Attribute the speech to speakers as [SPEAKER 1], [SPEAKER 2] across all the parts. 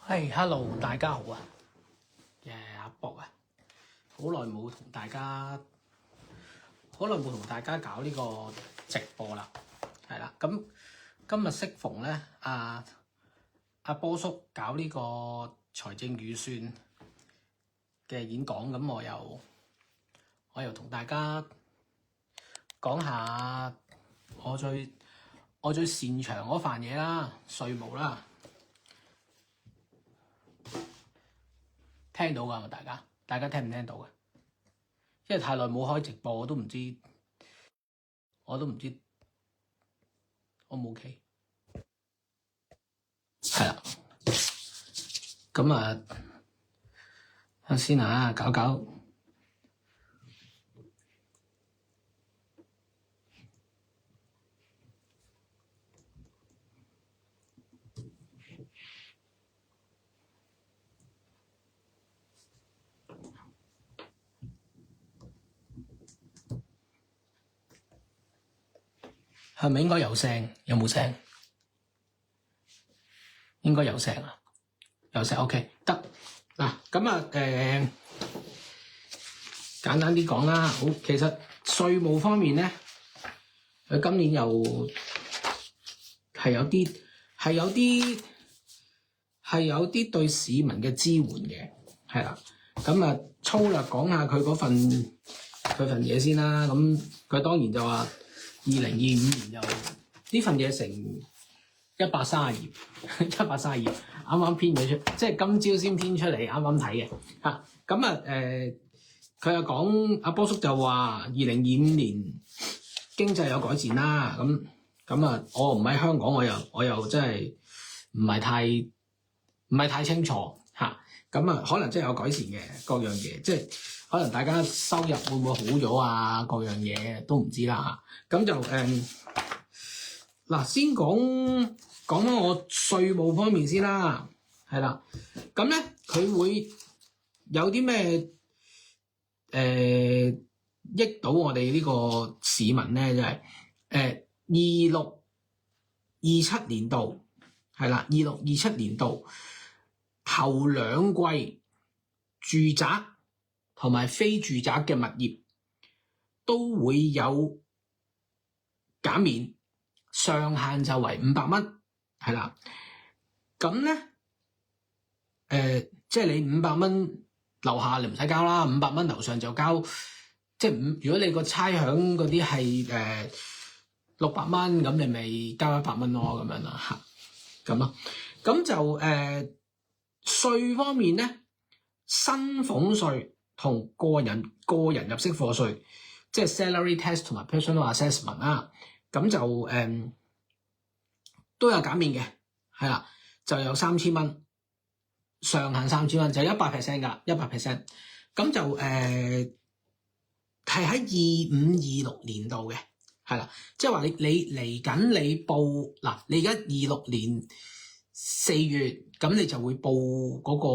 [SPEAKER 1] Hello，大家好啊！阿博啊，好耐冇同大家搞呢個直播啦，係啦。咁今日適逢咧，阿波叔搞呢個財政預算嘅演講，咁我又同大家講下我最擅長嗰份嘢啦，稅務啦。聽到㗎嘛？大家聽唔聽到嘅？因為太耐冇開直播，我都唔知 O 唔 OK？ 係啦，咁先啊，搞係咪應該有聲？有冇聲？應該有聲啊，有聲 OK 得嗱。咁簡單啲講啦。好，其實稅務方面咧，佢今年又係有啲對市民嘅支援嘅，係啦。咁粗略講下佢嗰份嘢先啦。咁佢當然就話2025年又呢份嘢成130頁，130頁，啱啱編咗出，即係今朝先編出嚟，啱啱睇嘅嚇。佢又講阿波叔就話2025年經濟有改善啦。我唔喺香港，我又真係唔係太清楚嚇。可能真係有改善嘅各樣嘢，即係可能大家收入會唔會好咗啊？各樣嘢都唔知啦嚇。咁就先講翻我稅務方面先啦，係啦。咁咧佢會有啲咩益到我哋呢個市民咧？就係26-27年度係啦，26-27年度頭兩季住宅同埋非住宅嘅物業都會有減免，上限就為500蚊，係啦。咁咧即係你500蚊樓下你唔使交啦，500蚊樓上就交。即係如果你個差餉嗰啲係600蚊，咁你咪交100蚊咯，咁樣啦嚇。咁咯，咁就稅方面咧，薪俸稅同個人入息課稅，即係 salary tax 同埋 personal assessment 啦。咁就都有減免嘅，係啦，就有3000蚊，上限3000蚊，就 100% 㗎，100%。咁就係喺25-26年度嘅，係啦，即係話你嚟緊你報嗱，你而家26年4月，咁你就會報嗰個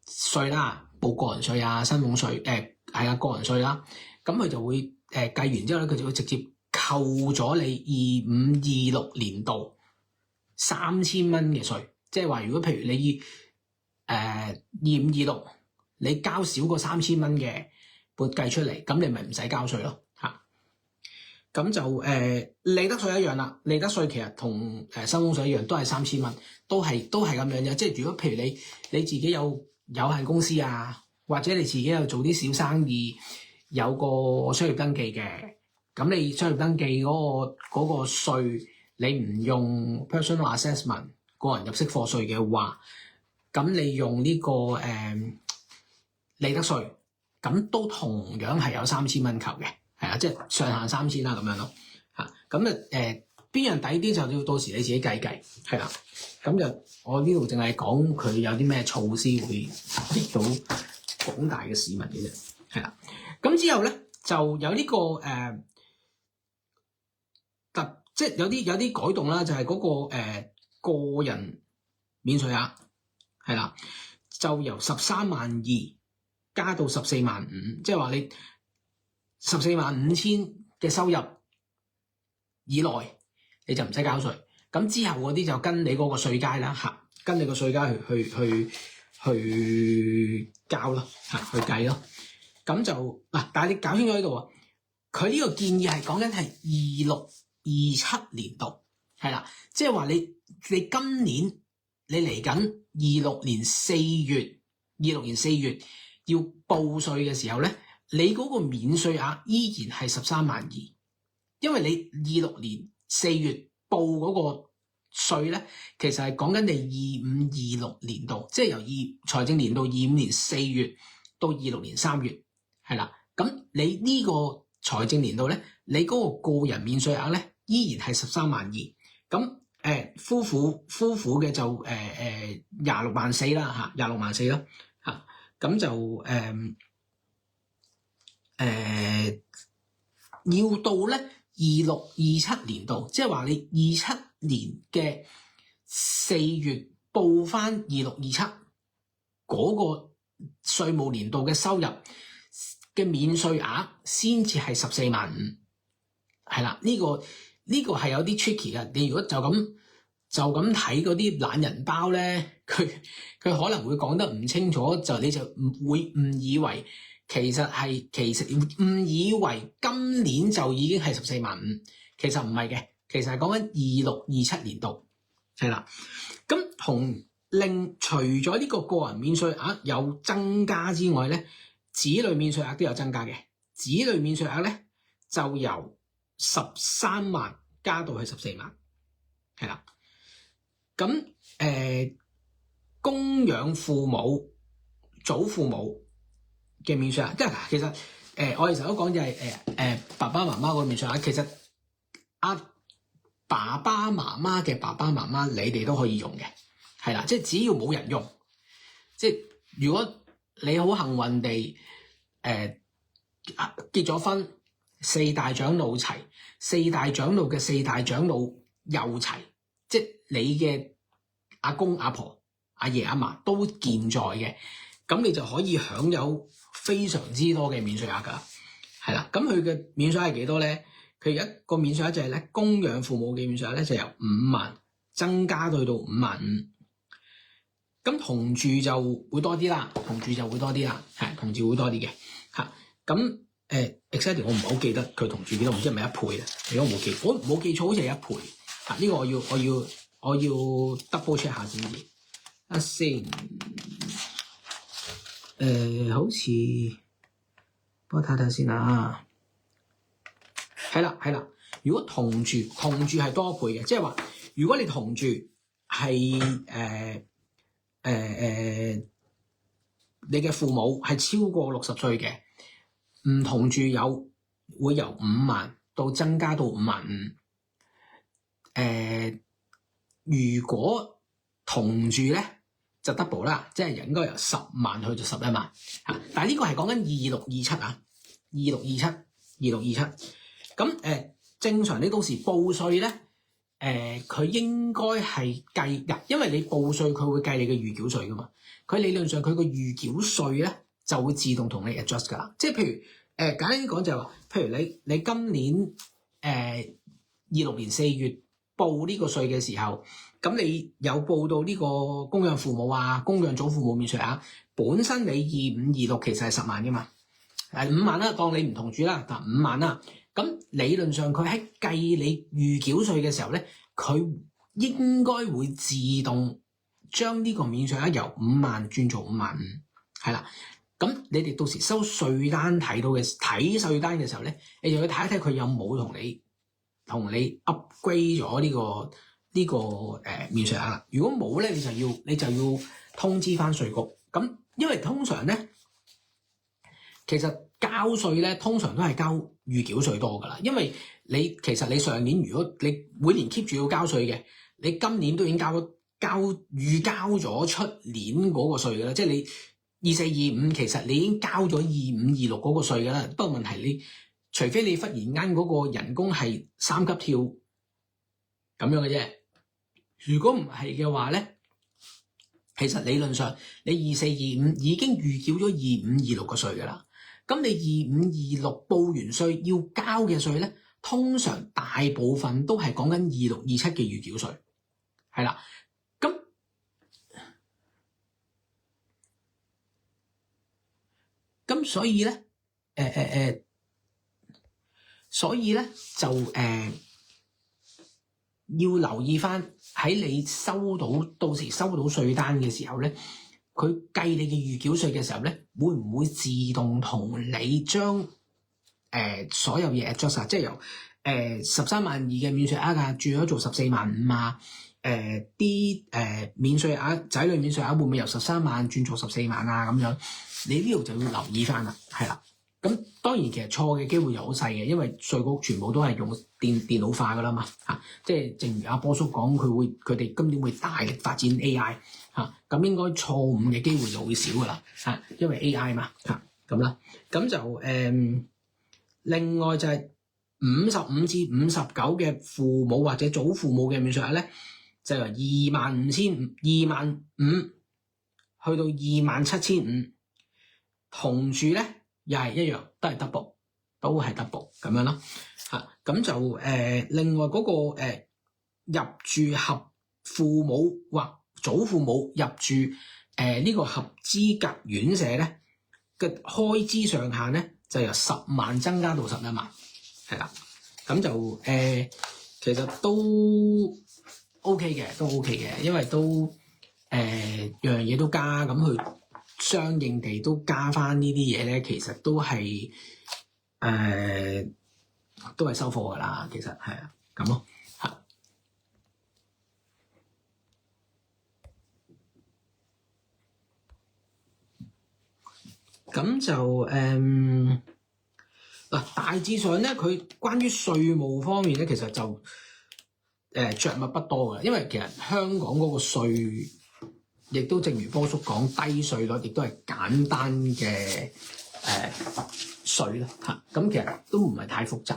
[SPEAKER 1] 稅啦，報個人稅啊、薪俸稅係啊，個人稅啦。咁佢就會計完之後咧，佢就會直接扣咗你25-26年度3000蚊嘅稅。即係話如果譬如你25-26你交少過3000蚊嘅撥計出嚟，咁你咪唔使交稅咯嚇。咁就利得稅一樣啦，利得稅其實同薪俸稅一樣，都係3000蚊，都係咁樣嘅。即係如果譬如你自己有限公司啊，或者你自己有做啲小生意，有個商業登記嘅，咁你商業登記嗰個稅，你唔用 personal assessment 個人入息課稅嘅話，咁你用呢個利得稅，咁都同樣係有3000蚊扣嘅，係啊，即係上限3000啦咁樣咯嚇。咁邊樣抵啲就要到時你自己計，係啦。咁就我呢度淨係講佢有啲咩措施會益到廣大嘅市民嘅啫，係啦。咁之後咧就有呢個即係有啲改動啦，就係嗰個個人免稅額係啦，就由13.2萬加到14.5萬，即係話你14.5萬嘅收入以內你就唔使交稅。咁之後嗰啲就跟你嗰個稅階啦嚇。跟你個稅階去交咯，去計咯。咁就嗱，但係你搞清楚呢度喎，佢呢個建議係講緊係26、27年度，係啦，即係話你今年你嚟緊26年4月要報稅嘅時候咧，你嗰個免稅額依然係13.2萬，因為你26年4月報嗰個稅咧，其實係講緊你25、26年度，即係由財政年度25年4月到26年3月，係啦。咁你呢個財政年度咧，你嗰個個人免稅額咧依然係13.2萬。咁夫婦嘅就26.4萬啦嚇，26.4萬啦嚇。咁就要到咧26、27年度，即係話你27年嘅4月報翻26、27嗰個稅務年度嘅收入嘅免稅額先至係14.5萬，係啦。呢個係有啲 tricky 嘅。你如果就咁睇嗰啲懶人包咧，佢可能會講得唔清楚，你就會誤以為其實誤以為今年就已經係14.5萬，其實唔係嘅，其實係講緊26、27年度，係啦。咁除咗呢個個人免稅額有增加之外咧，子女免稅額都有增加嘅。子女免稅額咧就由13萬加到去14萬，係啦。咁供養父母、祖父母嘅免稅額，即係其實我哋成日都講就係爸爸媽媽個免稅額，其實爸爸媽媽嘅爸爸媽媽，你哋都可以用嘅，係啦，即係只要冇人用，即係如果你好幸運地結咗婚，4大長老齊，4大長老嘅4大長老又齊，即係你嘅阿公阿婆、阿爺阿嫲都健在嘅，咁你就可以享有非常之多嘅免稅額㗎，係啦。咁佢嘅免稅額係幾多咧？佢一個免稅額就係咧，供養父母嘅免稅額咧就由5萬增加到5.5萬。咁同住就會多啲啦，係同住會多啲嘅嚇。咁exactly 我唔係好記得佢同住幾多，唔知係咪1倍啊？如果我冇記錯，好似係1倍嚇。呢個我要 double check 下先至。先好似幫我睇睇先啊。係啦，如果同住係多1倍嘅，即係話如果你同住係你嘅父母係超過60歲嘅，唔同住會由5萬到增加到5.5萬。如果同住咧就 double 啦，即係應該由10萬去到11萬嚇。但係呢個係講緊26、27啊，26、27。咁正常你到時報稅咧，佢應該係計，因為你報稅佢會計你嘅預繳稅噶嘛。佢理論上佢個預繳稅咧就會自動同你 adjust 噶啦。即係譬如簡單啲講就係話，譬如你今年26年4月報呢個稅嘅時候，咁你有報到呢個供養父母啊、供養祖父母免稅額，本身你25、26其實係10萬噶嘛，5萬啦，當你唔同住啦，但5萬啦。咁理論上佢喺計你預繳稅嘅時候咧，佢應該會自動將呢個免稅額由5萬轉做5.5萬，係啦。咁你哋到時收稅單睇稅單嘅時候咧，你就要睇一睇佢有冇同你 upgrade 咗呢個免稅額啦。如果冇咧，你就要通知翻稅局。咁因為通常咧，其實交稅咧通常都係交預繳稅多噶啦，因為其實你上年如果你每年 keep 住要交稅嘅，你今年都已經預交咗出年嗰個稅噶啦，即係你24、25其實你已經交咗25、26嗰個稅噶啦。不過問題除非你忽然間嗰個人工係3級跳咁樣嘅啫，如果唔係嘅話咧，其實理論上你24、25已經預繳咗25、26個稅噶啦。咁你25、26報完稅要交嘅稅咧，通常大部分都係講緊26、27嘅預繳稅，係啦。咁所以咧，就要留意翻喺你到時收到稅單嘅時候咧，佢計你嘅預繳稅嘅時候咧，會唔會自動同你將所有嘢 adjust 啊？即係由13萬2嘅免稅額啊，轉咗做14萬5啊？免稅額仔女免稅額會唔會由13萬轉做14萬啊？咁樣你呢度就要留意翻啦，係啦。咁當然其實錯嘅機會又好細嘅，因為稅局全部都係用電腦化噶啦嘛，即係正如阿波叔講，佢哋今年會大力發展 AI 咁應該錯誤嘅機會就會少噶啦，因為 AI 嘛咁啦。咁就另外就係55至59嘅父母或者祖父母嘅免稅額咧，就由25000去到27500，同住咧。又係一樣，都係 double 咁樣咯咁就另外嗰個入住合父母或祖父母入住呢個合資格院舍咧嘅開支上限咧，就由10萬增加到11萬，係啦。咁就其實都 OK 嘅，因為都樣樣嘢都加，咁佢相應地都加翻呢啲嘢咧，其實都係收貨噶啦，其實係啊咁咯咁就大致上咧，佢關於稅務方面咧，其實就着墨不多嘅，因為其實香港嗰個稅，亦都正如波叔講，低稅率亦都係簡單嘅稅啦咁其實都唔係太複雜，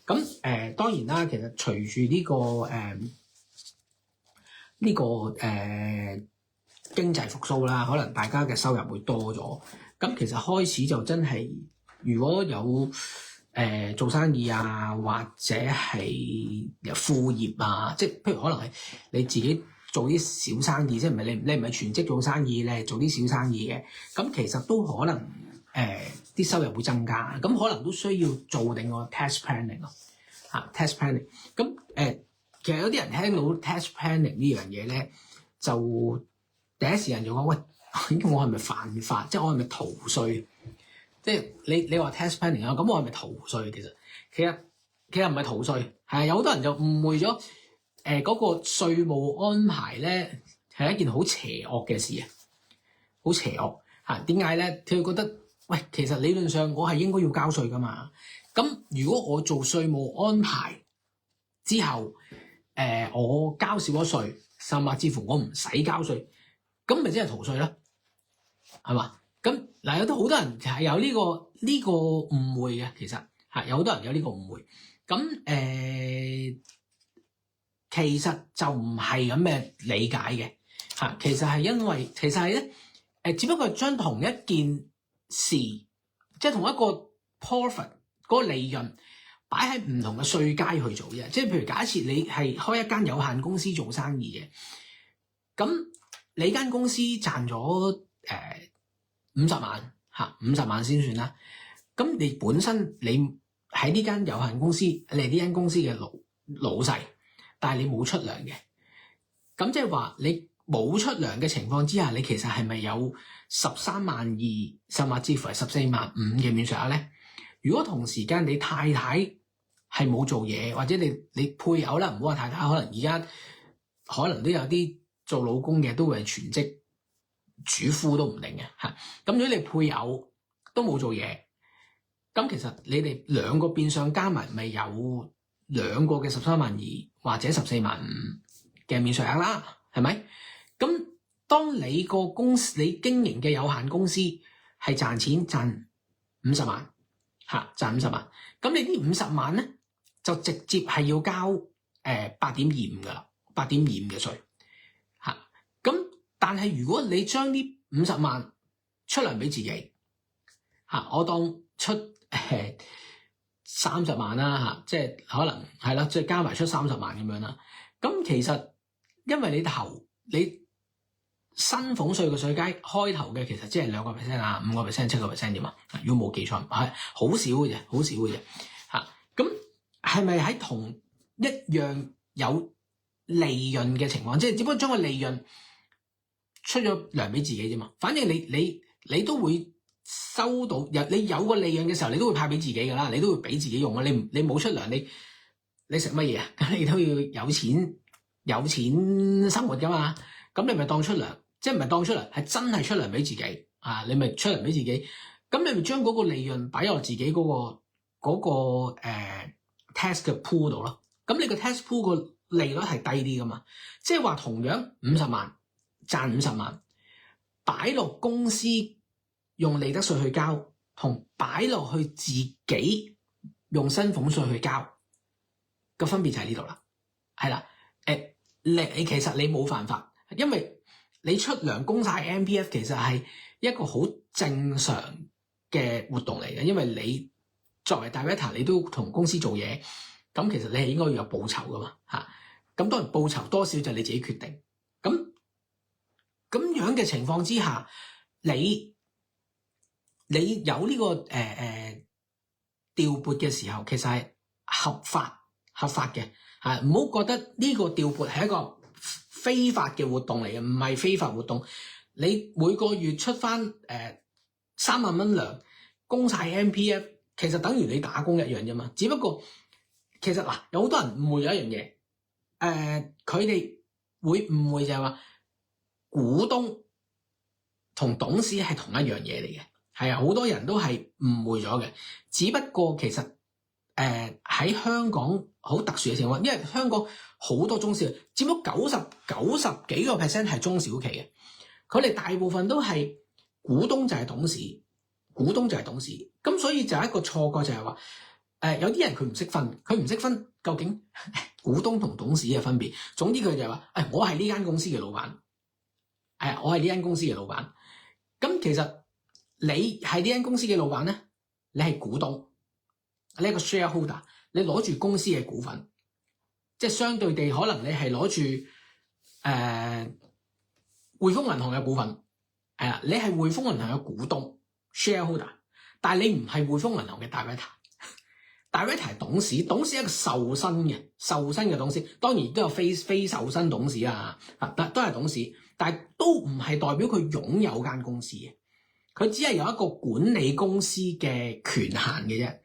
[SPEAKER 1] 咁當然啦，其實隨住呢個經濟復甦啦，可能大家嘅收入會多咗，咁其實開始就真係如果有做生意啊，或者係副業啊，即係譬如可能係你自己做啲小生意，即係唔係你唔係全職做生意咧，做啲小生意嘅，咁其實都可能啲收入會增加，咁可能都需要做定個 tax planning 咯tax planning。咁其實有啲人聽到 tax planning 呢樣嘢咧，就第一時間就講喂，我係咪犯法？即係我係咪逃稅？即係你話 tax planning 啊，咁我係咪逃稅？其實唔係逃稅，係有好多人就誤會咗嗰個稅務安排咧係一件好邪惡嘅事啊，好邪惡點解咧？佢覺得喂，其實理論上我係應該要交稅噶嘛。咁如果我做稅務安排之後，我交少咗稅，甚至乎我唔使交稅，咁咪即係逃稅咯，係嘛？咁有好多人係有呢個誤會嘅，其實有好多人有呢個誤會。咁其實就唔係咁嘅理解嘅其實係因為其實係咧只不過係將同一件事，即係同一個 profit 嗰個利潤擺喺唔同嘅稅階去做啫。即係譬如假設你係開一間有限公司做生意嘅，咁你間公司賺咗50萬50萬先算啦。咁你本身你喺呢間有限公司，你係呢間公司嘅老細，但係你冇出糧嘅，咁即係話你冇出糧嘅情況之下，你其實係咪有13萬2，甚至乎係14萬5嘅免稅額咧？如果同時間你太太係冇做嘢，或者你配偶啦，唔好話太太，可能而家可能都有啲做老公嘅都會係全職主夫都唔定嘅咁如果你配偶都冇做嘢，咁其實你哋兩個變相加埋咪有兩個嘅13萬2或者14萬5嘅免稅額啦，係咪？咁當你個公司你經營嘅有限公司係賺錢賺50萬賺50萬，咁你呢50萬咧就直接係要交8.25噶啦，8.25嘅稅咁但係如果你將呢50萬出糧俾自己我當出30萬啦即係可能係啦，即係加埋出30萬咁樣啦。咁其實因為你薪俸稅嘅稅階開頭嘅其實即係2% 啊、5%、7% 點啊？如果冇記錯，係好少嘅啫，好少嘅啫嚇。咁係咪喺同一樣有利潤嘅情況？即係只不過將個利潤出咗糧俾自己啫嘛。反正你都會收到，你有個利潤嘅時候，你都會派俾自己㗎啦，你都會俾自己用啊。你冇出糧，你食乜嘢啊？咁你都要有錢生活㗎嘛。咁你咪當出糧，即係唔係當出糧，係真係出糧俾自己啊！你咪出糧俾自己，咁你咪將嗰個利潤擺落自己嗰個tax 嘅 pool 度咯。咁你個 tax pool 個利率係低啲㗎嘛？即係話同樣50萬賺50萬，擺落公司用利得稅去交，同擺落去自己用薪俸稅去交，個分別就喺呢度啦。係啦，你其實你冇犯法。因為你出糧供晒 MPF 其實係一個好正常嘅活動嚟嘅，因為你作為 director 你都同公司做嘢，咁其實你係應該要有報酬噶嘛嚇。咁當然報酬多少就係你自己決定。咁樣嘅情況之下，你有呢個調撥嘅時候，其實係合法嘅嚇。唔好覺得呢個調撥係一個非法嘅活動嚟嘅，唔係非法活動。你每個月出翻3萬蚊糧，供晒 MPF， 其實等於你打工一樣啫嘛。只不過其實嗱，有好多人誤會咗一樣嘢，佢哋會誤會就係話股東同董事係同一樣嘢嚟嘅，係啊，好多人都係誤會咗嘅。只不過其實喺香港好特殊嘅情況，因為香港好多中小企，佔咗90幾個 percent 係中小企嘅，佢哋大部分都係股東就係董事，咁所以就係一個錯覺就係話，有啲人佢唔識分究竟股東同董事嘅分別。總之佢就係話，我係呢間公司嘅老闆，我係呢間公司嘅老闆。咁其實你係呢間公司嘅老闆咧，你係股東，你係一個 shareholder， 你攞住公司嘅股份。即係相對地，可能你係攞住匯豐銀行嘅股份，係啦，你係匯豐銀行嘅股東 shareholder， 但係你唔係匯豐銀行嘅 director 係董事係一個受薪嘅董事，當然都有非受薪董事啊，都係董事，但係都唔係代表佢擁有間公司嘅，佢只係有一個管理公司嘅權限嘅啫。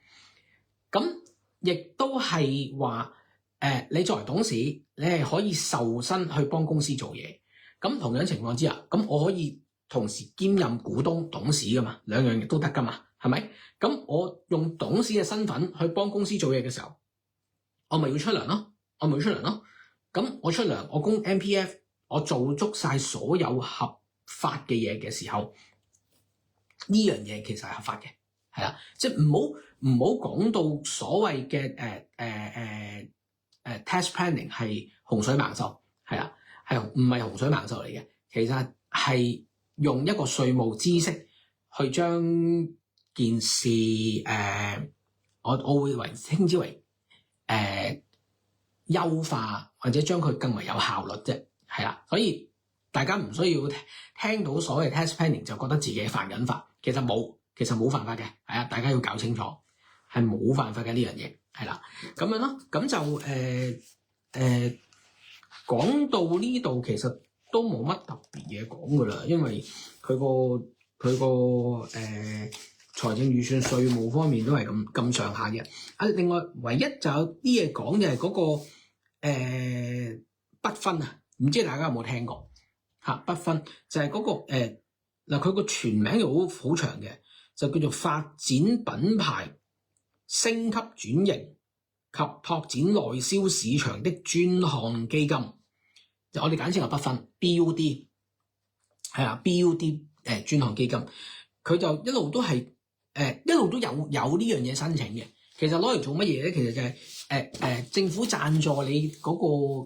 [SPEAKER 1] 咁亦都係話。你作為董事，你係可以受薪去幫公司做嘢。咁同樣情況之下，咁我可以同時兼任股東、董事噶嘛，兩樣嘢都得噶嘛，係咪？咁我用董事嘅身份去幫公司做嘢嘅時候，我咪要出糧咯。咁我出糧，我供 MPF， 我做足晒所有合法嘅嘢嘅時候，呢樣嘢其實係合法嘅，係啦，即係唔好講到所謂嘅tax planning 係洪水猛獸，係啦，係唔係洪水猛獸嚟嘅？其實係用一個稅務知識去將件事我會稱之為優化，或者將佢更為有效率啫，係啦。所以大家唔需要聽到所謂 tax planning 就覺得自己犯緊法，其實冇犯法嘅，係啊，大家要搞清楚係冇犯法嘅呢樣嘢。係啦，咁樣咯，咁就講到呢度，其實都冇乜特別嘢講噶啦，因為佢個財政預算稅務方面都係咁上下嘅。另外唯一就有啲嘢講嘅係嗰個不分啊，唔知大家有冇聽過嚇？不分就係嗰個嗱，佢個全名又好長嘅，就叫做發展品牌升級轉型及拓展內銷市場的專項基金，就我哋簡稱係不分 BUD， 係啊 BUD 專項基金，佢就一路都係一路都有呢樣嘢申請嘅。其實攞嚟做乜嘢咧？其實就係政府贊助你嗰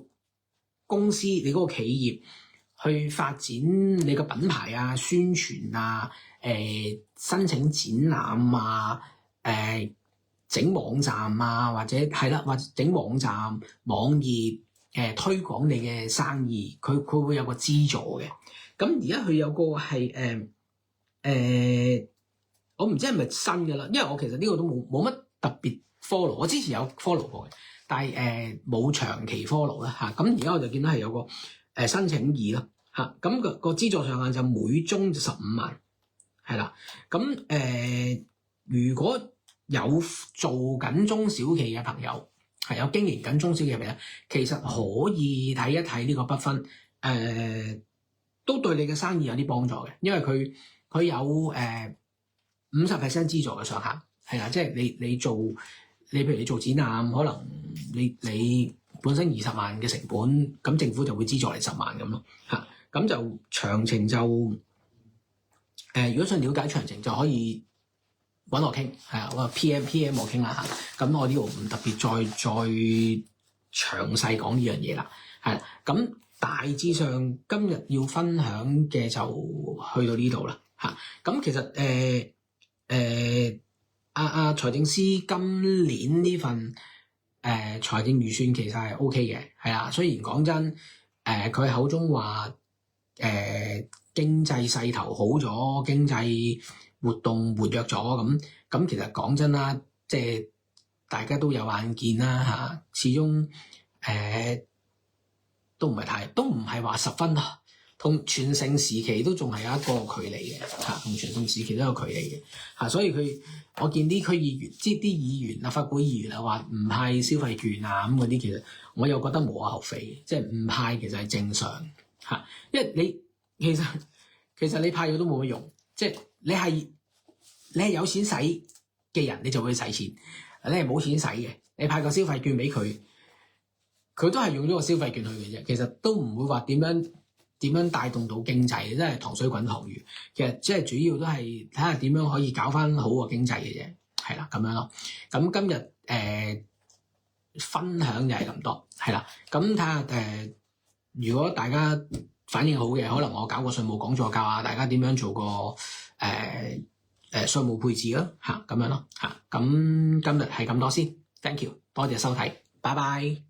[SPEAKER 1] 個公司，你嗰個企業去發展你個品牌啊、宣傳啊、申請展覽啊、整網站啊，或者係啦，或者整網站、網頁、推廣你嘅生意，佢會有個資助嘅。咁而家佢有個係我唔知係咪新嘅啦，因為我其實呢個都冇乜特別 follow，我之前有 follow 過嘅，但係冇長期 follow 啦嚇。咁而家我就見到係有個申請2啦嚇，咁個資助上限就每宗就15萬，係啦。咁如果有做緊中小企嘅朋友，係有經營緊中小企嘅朋友，其實可以睇一睇呢個不分，都對你嘅生意有啲幫助嘅，因為佢有50% 資助嘅上限，係啦，即係你譬如你做展覽，可能你本身20萬嘅成本，咁政府就會資助你10萬咁咯嚇，咁就詳情就如果想了解詳情就可以揾我傾，係啊，我 PM 我傾啦嚇，咁我呢度唔特別再詳細講呢樣嘢啦，係啦，咁大致上今日要分享嘅就去到呢度啦嚇，咁其實財政司今年呢份財政預算其實係 OK 嘅，係啊，雖然講真，佢口中話經濟勢頭好咗，經濟活動活躍咗咁其實講真啦，即係大家都有眼見啦嚇，始終都唔係話十分同全盛時期都仲係有一個距離嘅嚇，同全盛時期都有距離嘅嚇，所以我見啲區議員，即係啲議員、立法會議員啊話唔派消費券啊咁嗰啲，其實我又覺得無可厚非，即係唔派其實係正常嚇，因為你其實你派咗都冇乜用，即係你係有錢使嘅人，你就會使錢；你係冇錢使嘅，你派個消費券俾佢，佢都係用咗個消費券去嘅啫，其實都唔會話點樣帶動到經濟，真係糖水滾糖魚。其實即係主要都係睇下點樣可以搞翻好個經濟嘅啫，係啦咁樣咯。咁今日分享就係咁多，係啦。咁睇下如果大家反應好嘅，可能我搞個稅務講座教下大家點樣做個稅務配置咯嚇，咁樣咯嚇。咁今日係咁多先 ，thank you，多謝收睇，拜拜。